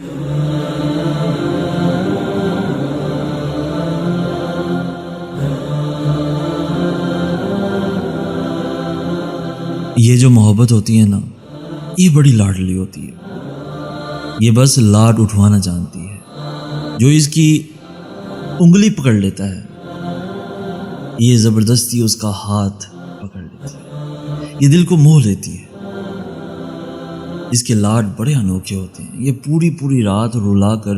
یہ جو محبت ہوتی ہے نا، یہ بڑی لاڈلی ہوتی ہے۔ یہ بس لاڈ اٹھوانا جانتی ہے۔ جو اس کی انگلی پکڑ لیتا ہے، یہ زبردستی اس کا ہاتھ پکڑ لیتی ہے، یہ دل کو موہ لیتی ہے۔ اس کے لاڈ بڑے انوکھے ہوتے ہیں۔ یہ پوری پوری رات رلا کر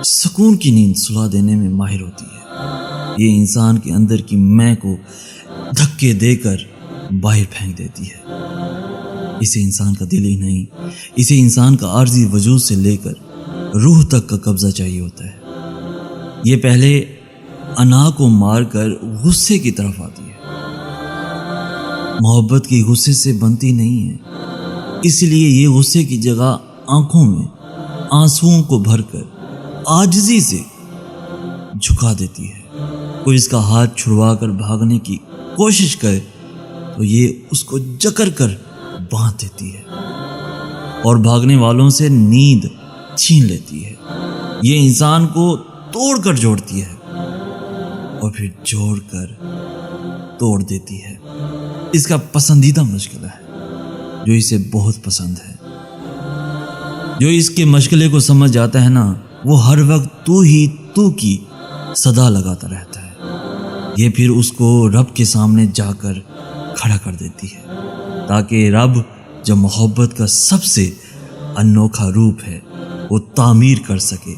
سکون کی نیند سلا دینے میں ماہر ہوتی ہے۔ یہ انسان کے اندر کی میں کو دھکے دے کر باہر پھینک دیتی ہے۔ اسے انسان کا دل ہی نہیں، اسے انسان کا عارضی وجود سے لے کر روح تک کا قبضہ چاہیے ہوتا ہے۔ یہ پہلے انا کو مار کر غصے کی طرف آتی ہے۔ محبت کی غصے سے بنتی نہیں ہے، اس لیے یہ غصے کی جگہ آنکھوں میں آنسوؤں کو بھر کر عاجزی سے جھکا دیتی ہے۔ کوئی اس کا ہاتھ چھڑوا کر بھاگنے کی کوشش کرے تو یہ اس کو جکڑ کر باندھ دیتی ہے اور بھاگنے والوں سے نیند چھین لیتی ہے۔ یہ انسان کو توڑ کر جوڑتی ہے اور پھر جوڑ کر توڑ دیتی ہے۔ اس کا پسندیدہ مشغلہ ہے جو اسے بہت پسند ہے۔ جو اس کے مشغلے کو سمجھ جاتا ہے نا، وہ ہر وقت تو ہی تو کی صدا لگاتا رہتا ہے۔ یہ پھر اس کو رب کے سامنے جا کر کھڑا کر دیتی ہے تاکہ رب جو محبت کا سب سے انوکھا روپ ہے وہ تعمیر کر سکے،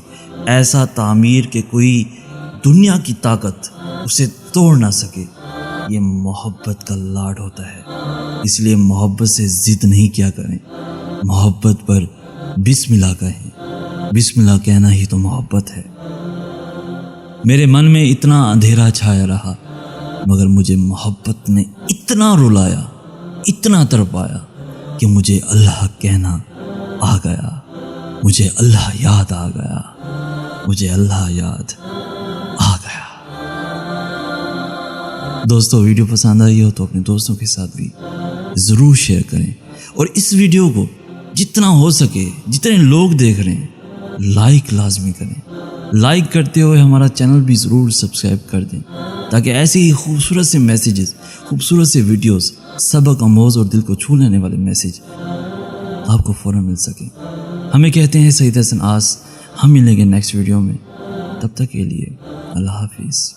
ایسا تعمیر کہ کوئی دنیا کی طاقت اسے توڑ نہ سکے۔ یہ محبت کا لاڈ ہوتا ہے۔ اس لیے محبت سے ضد نہیں کیا کریں، محبت پر بسم اللہ کہیں۔ بسم اللہ کہنا ہی تو محبت ہے۔ میرے من میں اتنا اندھیرا چھایا رہا، مگر مجھے محبت نے اتنا رلایا، اتنا تڑپایا کہ مجھے اللہ کہنا آ گیا، مجھے اللہ یاد آ گیا، مجھے اللہ یاد آ گیا۔ دوستو، ویڈیو پسند آئی ہو تو اپنے دوستوں کے ساتھ بھی ضرور شیئر کریں، اور اس ویڈیو کو جتنا ہو سکے، جتنے لوگ دیکھ رہے ہیں، لائک لازمی کریں۔ لائک کرتے ہوئے ہمارا چینل بھی ضرور سبسکرائب کر دیں تاکہ ایسے ہی خوبصورت سے میسیجز، خوبصورت سے ویڈیوز، سبق آموز اور دل کو چھو لینے والے میسیج آپ کو فوراً مل سکیں۔ ہمیں کہتے ہیں سعید حسن آس۔ ہم ملیں گے نیکسٹ ویڈیو میں، تب تک کے لیے اللہ حافظ۔